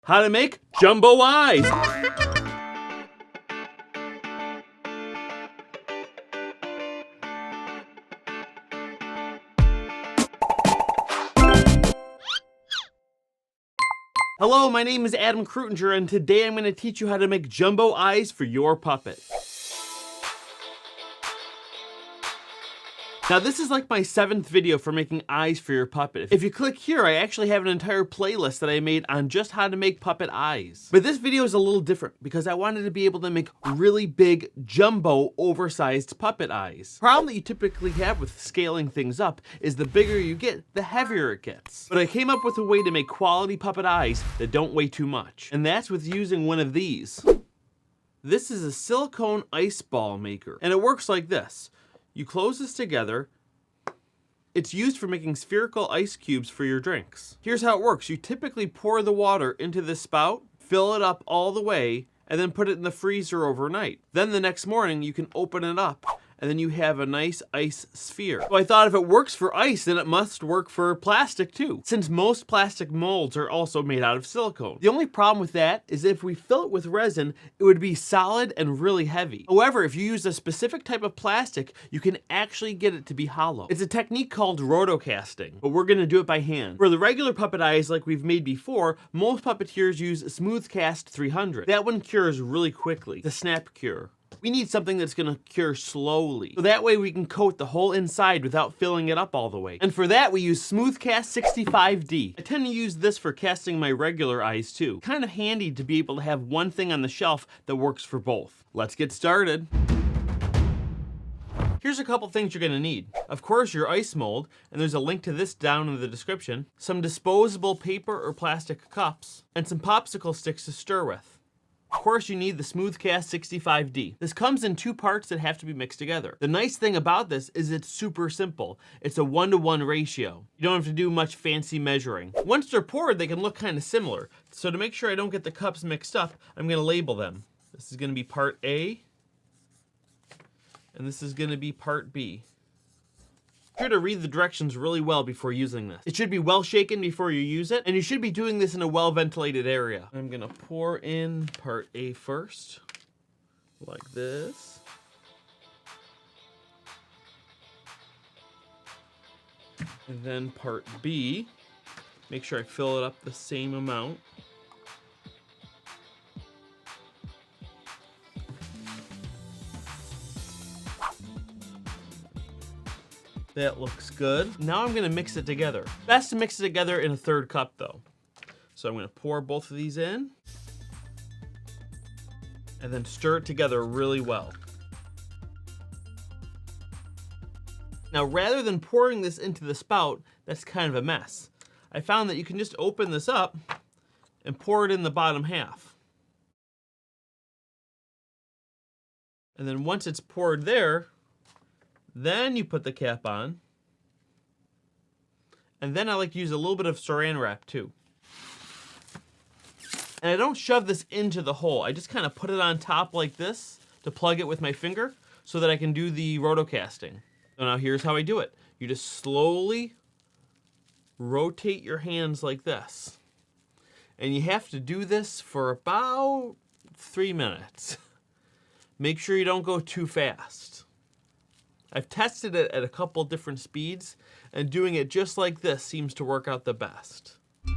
How to make jumbo eyes. Hello, my name is Adam Krutinger, and today I'm going to teach you how to make jumbo eyes for your puppet. Now this is like my 7th video for making eyes for your puppet. If you click here, I actually have an entire playlist that I made on just how to make puppet eyes. But this video is a little different because I wanted to be able to make really big, jumbo, oversized puppet eyes. The problem that you typically have with scaling things up is the bigger you get, the heavier it gets. But I came up with a way to make quality puppet eyes that don't weigh too much. And that's with using one of these. This is a silicone ice ball maker, and it works like this. You close this together. It's used for making spherical ice cubes for your drinks. Here's how it works. You typically pour the water into this spout, fill it up all the way, and then put it in the freezer overnight. Then the next morning you can open it up, and then you have a nice ice sphere. So I thought if it works for ice, then it must work for plastic too, since most plastic molds are also made out of silicone. The only problem with that is if we fill it with resin, it would be solid and really heavy. However, if you use a specific type of plastic, you can actually get it to be hollow. It's a technique called rotocasting, but we're gonna do it by hand. For the regular puppet eyes like we've made before, most puppeteers use SmoothCast 300. That one cures really quickly, the snap cure. We need something that's gonna cure slowly, so that way we can coat the whole inside without filling it up all the way. And for that we use SmoothCast 65D. I tend to use this for casting my regular eyes too. Kind of handy to be able to have one thing on the shelf that works for both. Let's get started. Here's a couple things you're gonna need. Of course, your ice mold, and there's a link to this down in the description, some disposable paper or plastic cups, and some popsicle sticks to stir with. Of course, you need the SmoothCast 65D. This comes in 2 parts that have to be mixed together. The nice thing about this is it's super simple. It's a 1-to-1 ratio. You don't have to do much fancy measuring. Once they're poured, they can look kind of similar. So to make sure I don't get the cups mixed up, I'm gonna label them. This is gonna be part A, and this is gonna be part B. Be sure to read the directions really well before using this. It should be well shaken before you use it, and you should be doing this in a well-ventilated area. I'm gonna pour in part A first, like this. And then part B, make sure I fill it up the same amount. That looks good. Now I'm gonna mix it together. Best to mix it together in a 3rd cup though. So I'm gonna pour both of these in and then stir it together really well. Now rather than pouring this into the spout, that's kind of a mess. I found that you can just open this up and pour it in the bottom half. And then once it's poured there, then you put the cap on. And then I like to use a little bit of saran wrap too. And I don't shove this into the hole. I just kind of put it on top like this to plug it with my finger so that I can do the rotocasting. So now here's how I do it. You just slowly rotate your hands like this. And you have to do this for about 3 minutes. Make sure you don't go too fast. I've tested it at a couple different speeds, and doing it just like this seems to work out the best. You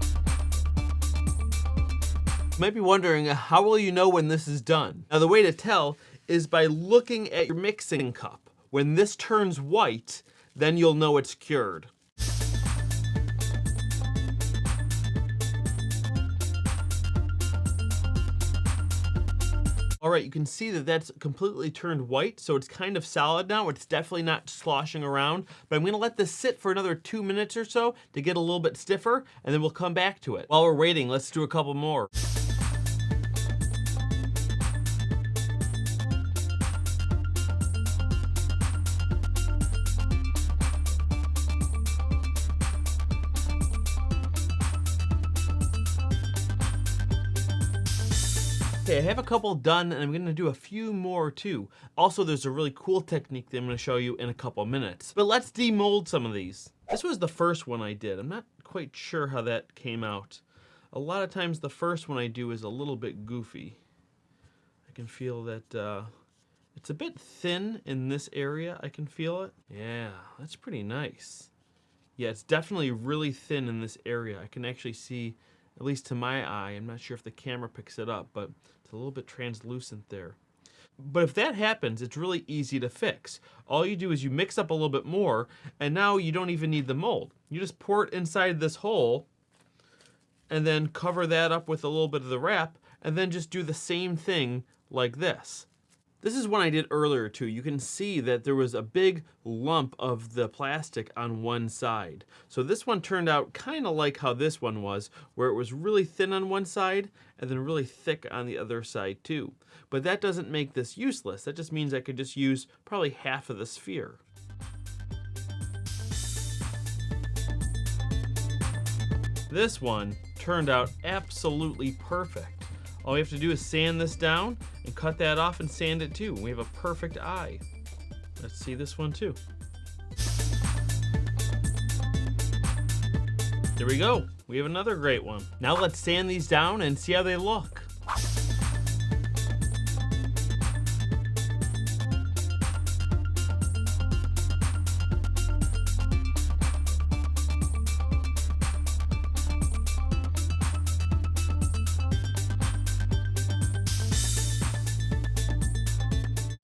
might be wondering, how will you know when this is done? Now the way to tell is by looking at your mixing cup. When this turns white, then you'll know it's cured. All right, you can see that that's completely turned white, so it's kind of solid now. It's definitely not sloshing around, but I'm gonna let this sit for another 2 minutes or so to get a little bit stiffer, and then we'll come back to it. While we're waiting, let's do a couple more. Okay, I have a couple done, and I'm gonna do a few more too. Also, there's a really cool technique that I'm gonna show you in a couple minutes. But let's demold some of these. This was the first one I did. I'm not quite sure how that came out. A lot of times the first one I do is a little bit goofy. I can feel that it's a bit thin in this area. I can feel it. Yeah, that's pretty nice. Yeah, it's definitely really thin in this area. I can actually see, at least to my eye, I'm not sure if the camera picks it up, but it's a little bit translucent there. But if that happens, it's really easy to fix. All you do is you mix up a little bit more, and now you don't even need the mold. You just pour it inside this hole, and then cover that up with a little bit of the wrap, and then just do the same thing like this. This is one I did earlier too. You can see that there was a big lump of the plastic on one side. So this one turned out kind of like how this one was, where it was really thin on one side and then really thick on the other side too. But that doesn't make this useless. That just means I could just use probably half of the sphere. This one turned out absolutely perfect. All we have to do is sand this down and cut that off and sand it too. We have a perfect eye. Let's see this one too. There we go. We have another great one. Now let's sand these down and see how they look.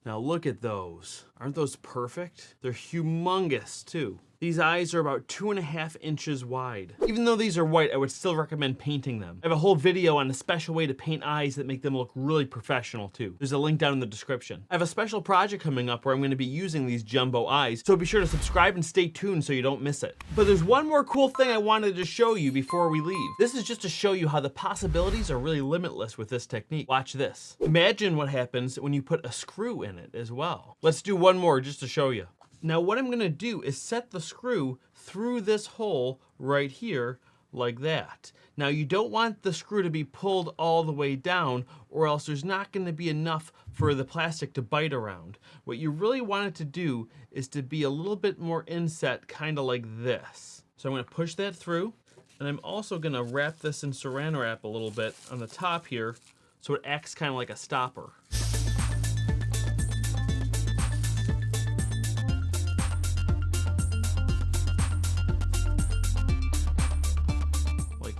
Now look at those. Aren't those perfect? They're humongous too. These eyes are about 2.5 inches wide. Even though these are white, I would still recommend painting them. I have a whole video on a special way to paint eyes that make them look really professional too. There's a link down in the description. I have a special project coming up where I'm gonna be using these jumbo eyes, so be sure to subscribe and stay tuned so you don't miss it. But there's one more cool thing I wanted to show you before we leave. This is just to show you how the possibilities are really limitless with this technique. Watch this. Imagine what happens when you put a screw in it as well. Let's do one more just to show you. Now what I'm gonna do is set the screw through this hole right here like that. Now you don't want the screw to be pulled all the way down or else there's not gonna be enough for the plastic to bite around. What you really want it to do is to be a little bit more inset, kind of like this. So I'm gonna push that through, and I'm also gonna wrap this in saran wrap a little bit on the top here so it acts kind of like a stopper.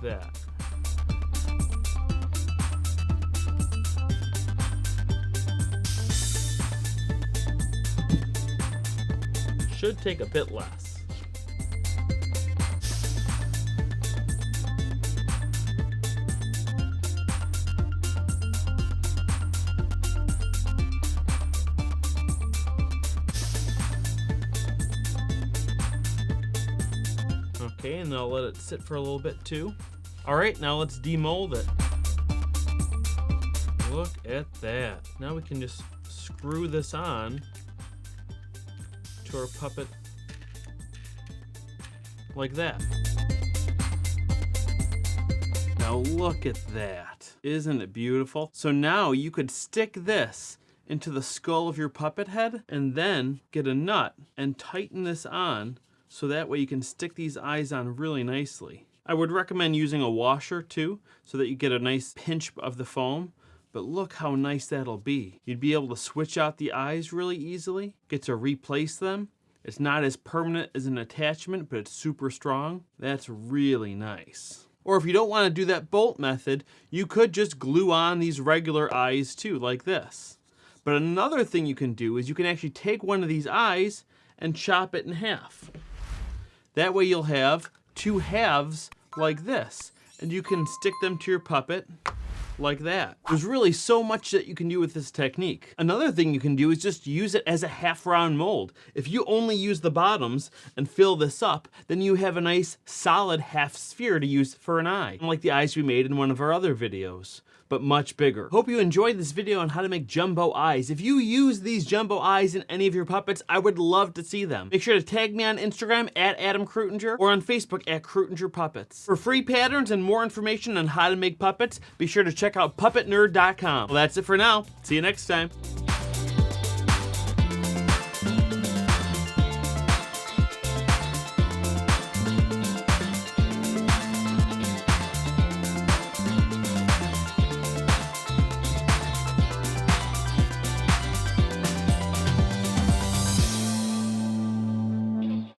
That. Should take a bit less. Okay, and I'll let it sit for a little bit too. All right, now let's demold it. Look at that. Now we can just screw this on to our puppet like that. Now look at that. Isn't it beautiful? So now you could stick this into the skull of your puppet head and then get a nut and tighten this on so that way you can stick these eyes on really nicely. I would recommend using a washer too, so that you get a nice pinch of the foam, but look how nice that'll be. You'd be able to switch out the eyes really easily, get to replace them. It's not as permanent as an attachment, but it's super strong. That's really nice. Or if you don't want to do that bolt method, you could just glue on these regular eyes too, like this. But another thing you can do is you can actually take one of these eyes and chop it in half. That way you'll have two halves like this, and you can stick them to your puppet like that. There's really so much that you can do with this technique. Another thing you can do is just use it as a half round mold. If you only use the bottoms and fill this up, then you have a nice solid half sphere to use for an eye, like the eyes we made in one of our other videos, but much bigger. Hope you enjoyed this video on how to make jumbo eyes. If you use these jumbo eyes in any of your puppets, I would love to see them. Make sure to tag me on Instagram at Adam Krutinger or on Facebook at Krutinger Puppets. For free patterns and more information on how to make puppets, be sure to check out puppetnerd.com. Well, that's it for now. See you next time.